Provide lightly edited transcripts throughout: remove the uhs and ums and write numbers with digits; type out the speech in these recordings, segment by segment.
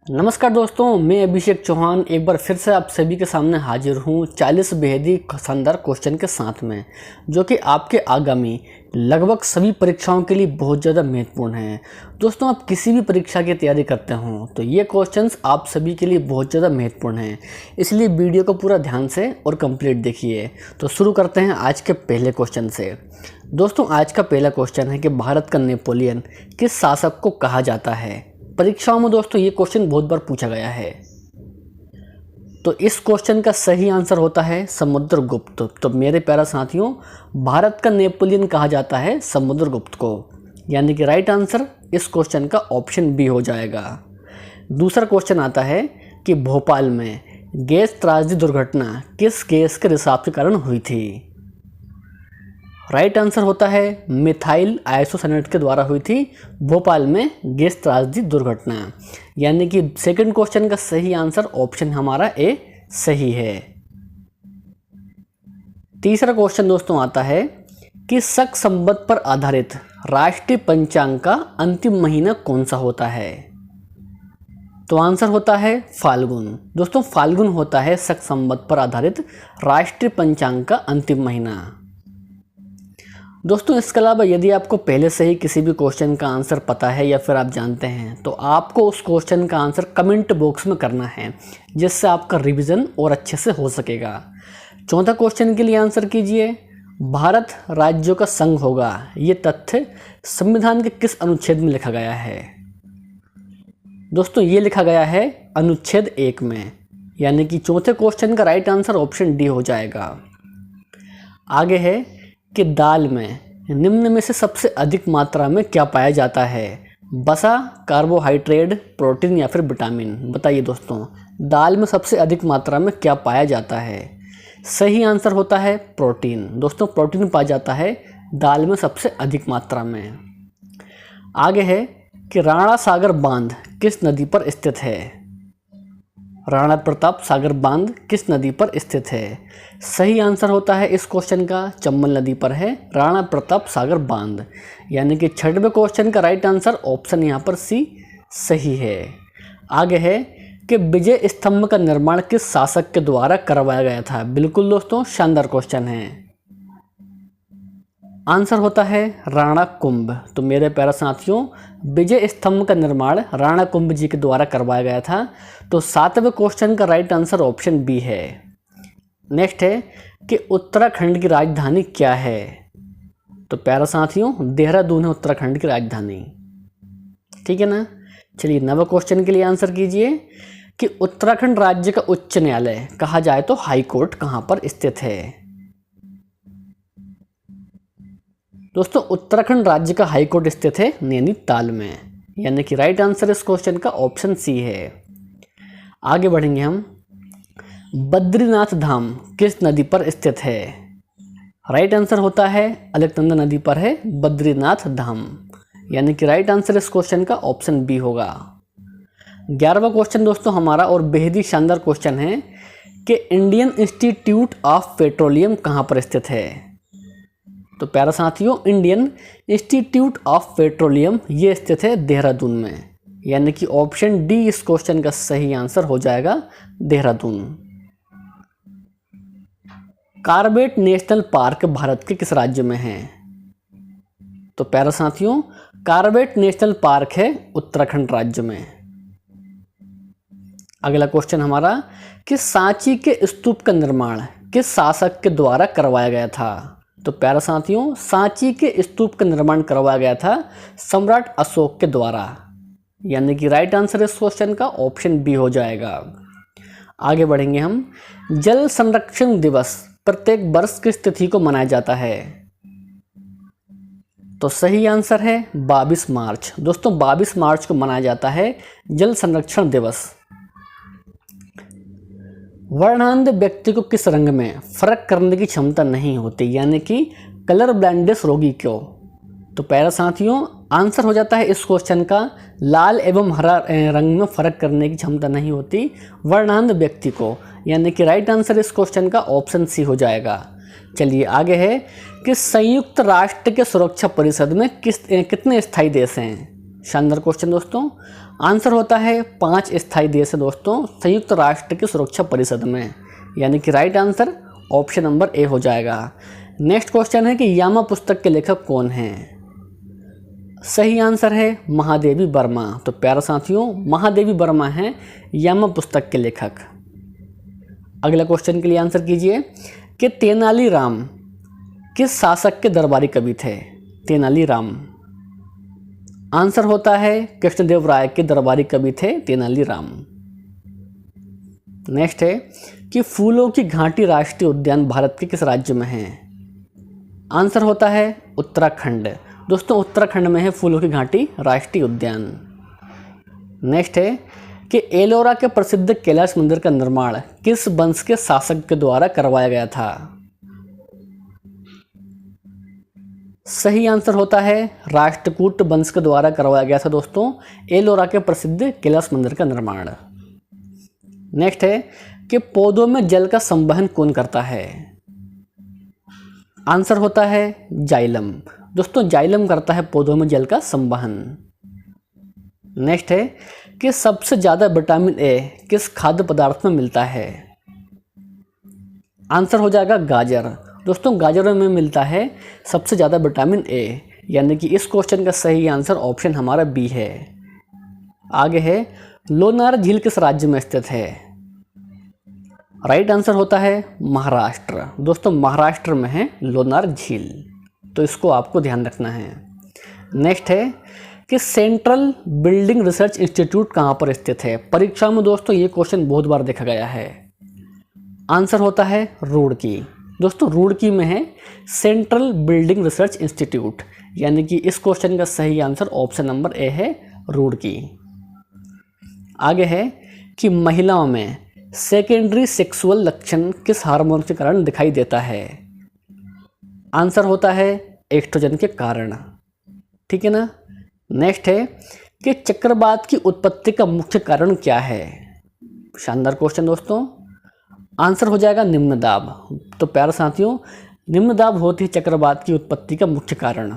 नमस्कार दोस्तों, मैं अभिषेक चौहान एक बार फिर से आप सभी के सामने हाजिर हूँ 40 बेहद शानदार क्वेश्चन के साथ में, जो कि आपके आगामी लगभग सभी परीक्षाओं के लिए बहुत ज़्यादा महत्वपूर्ण हैं। दोस्तों, आप किसी भी परीक्षा की तैयारी करते हों तो ये क्वेश्चंस आप सभी के लिए बहुत ज़्यादा महत्वपूर्ण हैं, इसलिए वीडियो को पूरा ध्यान से और कंप्लीट देखिए। तो शुरू करते हैं आज के पहले क्वेश्चन से। दोस्तों, आज का पहला क्वेश्चन है कि भारत का नेपोलियन किस शासक को कहा जाता है। परीक्षाओं में दोस्तों ये क्वेश्चन बहुत बार पूछा गया है। तो इस क्वेश्चन का सही आंसर होता है समुद्रगुप्त। तो मेरे प्यारे साथियों, भारत का नेपोलियन कहा जाता है समुद्रगुप्त को, यानी कि राइट आंसर इस क्वेश्चन का ऑप्शन बी हो जाएगा। दूसरा क्वेश्चन आता है कि भोपाल में गैस त्रासदी दुर्घटना किस गैस के रिसाव के कारण हुई थी। राइट आंसर होता है मिथाइल आइसोसाइनेट के द्वारा हुई थी भोपाल में गैस त्रासदी दुर्घटना, यानी कि सेकंड क्वेश्चन का सही आंसर ऑप्शन हमारा ए सही है। तीसरा क्वेश्चन दोस्तों आता है कि शक संवत पर आधारित राष्ट्रीय पंचांग का अंतिम महीना कौन सा होता है। तो आंसर होता है फाल्गुन। दोस्तों, फाल्गुन होता है शक संवत पर आधारित राष्ट्रीय पंचांग का अंतिम महीना। दोस्तों, इसके अलावा यदि आपको पहले से ही किसी भी क्वेश्चन का आंसर पता है या फिर आप जानते हैं तो आपको उस क्वेश्चन का आंसर कमेंट बॉक्स में करना है, जिससे आपका रिवीजन और अच्छे से हो सकेगा। चौथा क्वेश्चन के लिए आंसर कीजिए, भारत राज्यों का संघ होगा ये तथ्य संविधान के किस अनुच्छेद में लिखा गया है। दोस्तों, ये लिखा गया है अनुच्छेद 1 में, यानी कि चौथे क्वेश्चन का राइट आंसर ऑप्शन डी हो जाएगा। आगे है कि दाल में निम्न में से सबसे अधिक मात्रा में क्या पाया जाता है। वसा, कार्बोहाइड्रेट, प्रोटीन या फिर विटामिन। बताइए दोस्तों, दाल में सबसे अधिक मात्रा में क्या पाया जाता है। सही आंसर होता है प्रोटीन। दोस्तों, प्रोटीन पाया जाता है दाल में सबसे अधिक मात्रा में। आगे है कि राणा सागर बांध किस नदी पर स्थित है। राणा प्रताप सागर बांध किस नदी पर स्थित है। सही आंसर होता है इस क्वेश्चन का चंबल नदी पर है राणा प्रताप सागर बांध, यानी कि छठवें क्वेश्चन का राइट आंसर ऑप्शन यहाँ पर सी सही है। आगे है कि विजय स्तंभ का निर्माण किस शासक के द्वारा करवाया गया था। बिल्कुल दोस्तों, शानदार क्वेश्चन है। आंसर होता है राणा कुंभ। तो मेरे प्यारे साथियों, विजय स्तंभ का निर्माण राणा कुंभ जी के द्वारा करवाया गया था। तो सातवें क्वेश्चन का राइट आंसर ऑप्शन बी है। नेक्स्ट है कि उत्तराखंड की राजधानी क्या है। तो प्यारे साथियों, देहरादून है उत्तराखंड की राजधानी। ठीक है ना। चलिए, नवे क्वेश्चन के लिए आंसर कीजिए कि उत्तराखंड राज्य का उच्च न्यायालय कहा जाए तो हाई कोर्ट कहाँ पर स्थित है। दोस्तों, उत्तराखंड राज्य का हाई कोर्ट स्थित है नैनीताल में, यानी कि राइट आंसर इस क्वेश्चन का ऑप्शन सी है। आगे बढ़ेंगे हम। बद्रीनाथ धाम किस नदी पर स्थित है। राइट आंसर होता है अलकनंदा नदी पर है बद्रीनाथ धाम, यानी कि राइट आंसर इस क्वेश्चन का ऑप्शन बी होगा। 11वां क्वेश्चन दोस्तों हमारा और बेहद ही शानदार क्वेश्चन है कि इंडियन इंस्टीट्यूट ऑफ पेट्रोलियम कहाँ पर स्थित है। तो प्यारे साथियों, इंडियन इंस्टीट्यूट ऑफ पेट्रोलियम ये स्थित है देहरादून में, यानी कि ऑप्शन डी इस क्वेश्चन का सही आंसर हो जाएगा Dehradun. Corbett National Park Bharat के किस राज्य में है। तो प्यारे साथियों, कार्बेट नेशनल पार्क है उत्तराखंड राज्य में। अगला क्वेश्चन हमारा कि सांची के स्तूप का निर्माण किस शासक के द्वारा करवाया गया था। तो प्यारे साथियों, सांची के स्तूप का निर्माण करवाया गया था सम्राट अशोक के द्वारा, यानी कि राइट आंसर इस क्वेश्चन का ऑप्शन बी हो जाएगा। आगे बढ़ेंगे हम। जल संरक्षण दिवस प्रत्येक वर्ष किस तिथि को मनाया जाता है। तो सही आंसर है 22 मार्च। दोस्तों, 22 मार्च को मनाया जाता है जल संरक्षण दिवस। वर्णांध व्यक्ति को किस रंग में फर्क करने की क्षमता नहीं होती, यानी कि कलर ब्लाइंडनेस रोगी क्यों। तो प्यारे साथियों, आंसर हो जाता है इस क्वेश्चन का लाल एवं हरा रंग में फर्क करने की क्षमता नहीं होती वर्णांध व्यक्ति को, यानी कि राइट आंसर इस क्वेश्चन का ऑप्शन सी हो जाएगा। चलिए, आगे है कि संयुक्त राष्ट्र के सुरक्षा परिषद में कितने स्थायी देश हैं। शानदार क्वेश्चन दोस्तों। आंसर होता है 5 स्थायी देश है दोस्तों संयुक्त राष्ट्र की सुरक्षा परिषद में, यानी कि right answer option number A हो जाएगा। नेक्स्ट क्वेश्चन है कि यामा पुस्तक के लेखक कौन हैं? सही आंसर है महादेवी वर्मा। तो प्यारे साथियों, महादेवी वर्मा हैं यामा पुस्तक के लेखक। अगला क्वेश्चन के लिए आंसर कीजिए कि तेनालीराम किस शासक के दरबारी कवि थे? तेनालीराम आंसर होता है कृष्णदेव राय के दरबारी कवि थे तेनालीराम। नेक्स्ट है कि फूलों की घाटी राष्ट्रीय उद्यान भारत के किस राज्य में है? आंसर होता है उत्तराखंड। दोस्तों उत्तराखंड में है फूलों की घाटी राष्ट्रीय उद्यान। नेक्स्ट है कि एलोरा के प्रसिद्ध कैलाश मंदिर का निर्माण किस वंश के शासक के द्वारा करवाया गया था? सही आंसर होता है राष्ट्रकूट वंश के द्वारा करवाया गया था दोस्तों एलोरा के प्रसिद्ध कैलाश मंदिर का निर्माण। नेक्स्ट है कि पौधों में जल का संवहन कौन करता है? आंसर होता है जाइलम। दोस्तों जाइलम करता है पौधों में जल का संवहन। नेक्स्ट है कि सबसे ज़्यादा विटामिन ए किस खाद्य पदार्थ में मिलता है? आंसर हो जाएगा गाजर। दोस्तों गाजरों में मिलता है सबसे ज़्यादा विटामिन ए, यानी कि इस क्वेश्चन का सही आंसर ऑप्शन हमारा बी है। आगे है लोनार झील किस राज्य में स्थित है? राइट आंसर होता है महाराष्ट्र। दोस्तों महाराष्ट्र में है लोनार झील, तो इसको आपको ध्यान रखना है। नेक्स्ट है कि सेंट्रल बिल्डिंग रिसर्च इंस्टीट्यूट कहाँ पर स्थित है? परीक्षा में दोस्तों ये क्वेश्चन बहुत बार देखा गया है। आंसर होता है रुड़की। दोस्तों रुड़की में है सेंट्रल बिल्डिंग रिसर्च इंस्टीट्यूट, यानी कि इस क्वेश्चन का सही आंसर ऑप्शन नंबर ए है रुड़की। आगे है कि महिलाओं में सेकेंडरी सेक्सुअल लक्षण किस हार्मोन के कारण दिखाई देता है? आंसर होता है एस्ट्रोजन के कारण। ठीक है ना। नेक्स्ट है कि चक्रवात की उत्पत्ति का मुख्य कारण क्या है? शानदार क्वेश्चन दोस्तों। आंसर हो जाएगा निम्न दाब। तो प्यारे साथियों, निम्न दाब होती है चक्रवात की उत्पत्ति का मुख्य कारण।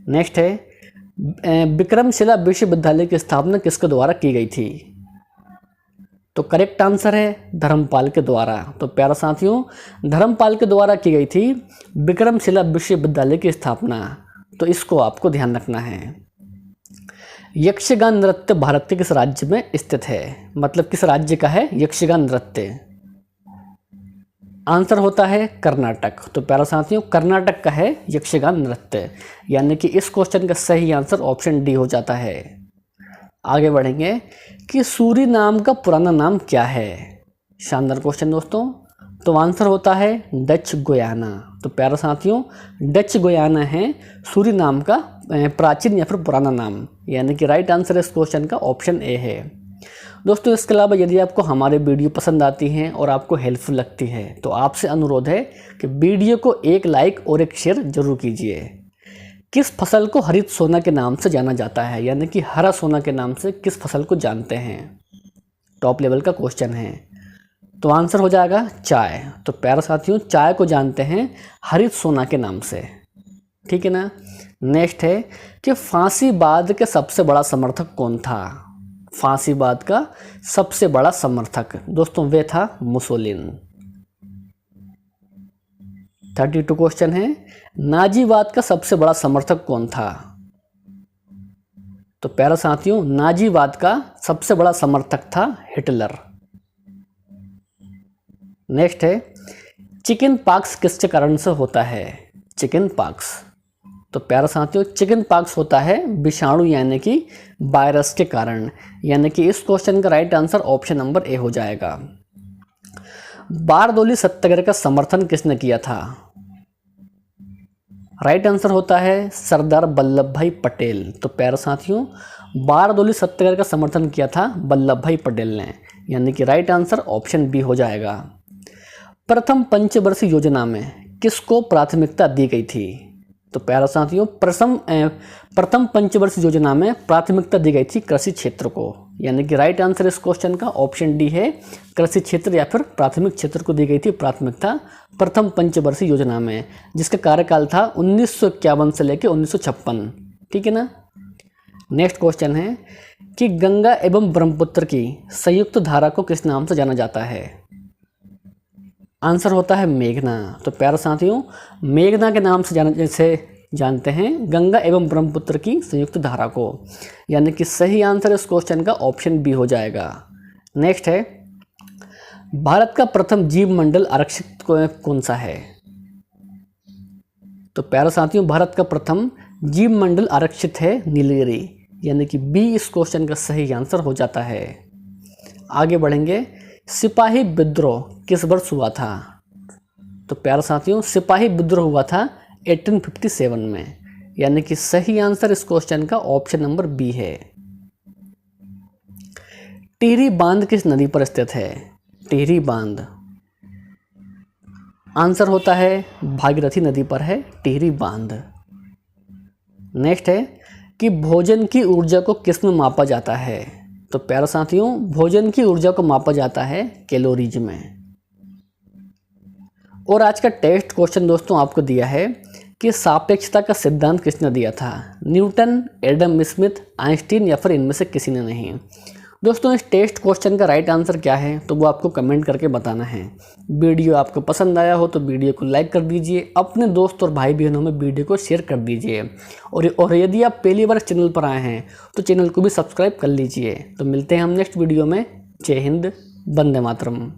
नेक्स्ट है विक्रमशिला विश्वविद्यालय की स्थापना किसके द्वारा की गई थी? तो करेक्ट आंसर है धर्मपाल के द्वारा। तो प्यारे साथियों, धर्मपाल के द्वारा की गई थी विक्रमशिला विश्वविद्यालय की स्थापना, तो इसको आपको ध्यान रखना है। यक्षगान नृत्य भारत के किस राज्य में स्थित है? मतलब किस राज्य का है यक्षगान नृत्य? आंसर होता है कर्नाटक। तो प्यारे साथियों, कर्नाटक का है यक्षगान नृत्य, यानी कि इस क्वेश्चन का सही आंसर ऑप्शन डी हो जाता है। आगे बढ़ेंगे कि सूरीनाम का पुराना नाम क्या है? शानदार क्वेश्चन दोस्तों। तो आंसर होता है डच गुयाना। तो प्यारे साथियों, डच गुयाना है सूरीनाम का प्राचीन या फिर पुराना नाम, यानी कि राइट आंसर इस क्वेश्चन का ऑप्शन ए है। दोस्तों इसके अलावा यदि आपको हमारे वीडियो पसंद आती हैं और आपको हेल्पफुल लगती है तो आपसे अनुरोध है कि वीडियो को एक लाइक और एक शेयर जरूर कीजिए। किस फसल को हरित सोना के नाम से जाना जाता है? यानी कि हरा सोना के नाम से किस फसल को जानते हैं? टॉप लेवल का क्वेश्चन है। तो आंसर हो जाएगा चाय। तो प्यारे साथियों, चाय को जानते हैं हरित सोना के नाम से। ठीक है ना। नेक्स्ट है कि फांसीवाद के सबसे बड़ा समर्थक कौन था? फांसीवाद का सबसे बड़ा समर्थक दोस्तों वे था मुसोलिन। 32 क्वेश्चन है, नाजीवाद का सबसे बड़ा समर्थक कौन था? तो प्यारे साथियों, नाजीवाद का सबसे बड़ा समर्थक था हिटलर। नेक्स्ट है चिकन पॉक्स किसके कारण से होता है? Chicken pox. तो प्यारे साथियों, चिकन पॉक्स होता है विषाणु यानी कि वायरस के कारण, यानी कि इस क्वेश्चन का right answer option number A हो जाएगा। बारदोली सत्याग्रह का समर्थन किसने किया था? राइट आंसर होता है सरदार वल्लभ भाई पटेल। तो प्यारे साथियों, बारदोली सत्याग्रह का समर्थन किया था वल्लभ भाई पटेल ने, यानी कि राइट आंसर ऑप्शन बी हो जाएगा। प्रथम पंचवर्षीय योजना में किसको प्राथमिकता दी गई थी? तो प्यारे साथियों, प्रथम पंचवर्षीय योजना में प्राथमिकता दी गई थी कृषि क्षेत्र को, यानी कि राइट आंसर इस क्वेश्चन का ऑप्शन डी है। कृषि क्षेत्र या फिर प्राथमिक क्षेत्र को दी गई थी प्राथमिकता प्रथम पंचवर्षीय योजना में, जिसका कार्यकाल था 1951 से लेकर 1956, ठीक है ना। नेक्स्ट क्वेश्चन है कि गंगा एवं ब्रह्मपुत्र की संयुक्त धारा को किस नाम से जाना जाता है। आंसर होता है मेघना। तो प्यारे साथियों, मेघना के नाम से जानते हैं गंगा एवं ब्रह्मपुत्र की संयुक्त धारा को, यानी कि सही आंसर इस क्वेश्चन का ऑप्शन बी हो जाएगा। नेक्स्ट है, भारत का प्रथम जीव मंडल आरक्षित कौन सा है। तो प्यारे साथियों, भारत का प्रथम जीव मंडल आरक्षित है नीलगिरी, यानी कि बी इस क्वेश्चन का सही आंसर हो जाता है। आगे बढ़ेंगे, सिपाही विद्रोह किस वर्ष हुआ था। तो प्यारे साथियों, सिपाही विद्रोह हुआ था 1857 में, यानी कि सही आंसर इस क्वेश्चन का ऑप्शन नंबर बी है। टिहरी बांध किस नदी पर स्थित है। टिहरी बांध, आंसर होता है भागीरथी नदी पर है टिहरी बांध। नेक्स्ट है कि भोजन की ऊर्जा को किस में मापा जाता है। तो प्यारे साथियों, भोजन की ऊर्जा को मापा जाता है कैलोरीज में। और आज का टेस्ट क्वेश्चन दोस्तों आपको दिया है कि सापेक्षता का सिद्धांत किसने दिया था। न्यूटन, एडम स्मिथ, आइंस्टीन या फिर इनमें से किसी ने नहीं। दोस्तों, इस टेस्ट क्वेश्चन का राइट आंसर क्या है तो वो आपको कमेंट करके बताना है। वीडियो आपको पसंद आया हो तो वीडियो को लाइक कर दीजिए, अपने दोस्त और भाई बहनों में वीडियो को शेयर कर दीजिए, और यदि आप पहली बार चैनल पर आए हैं तो चैनल को भी सब्सक्राइब कर लीजिए। तो मिलते हैं हम नेक्स्ट वीडियो में। जय हिंद, वंदे मातरम।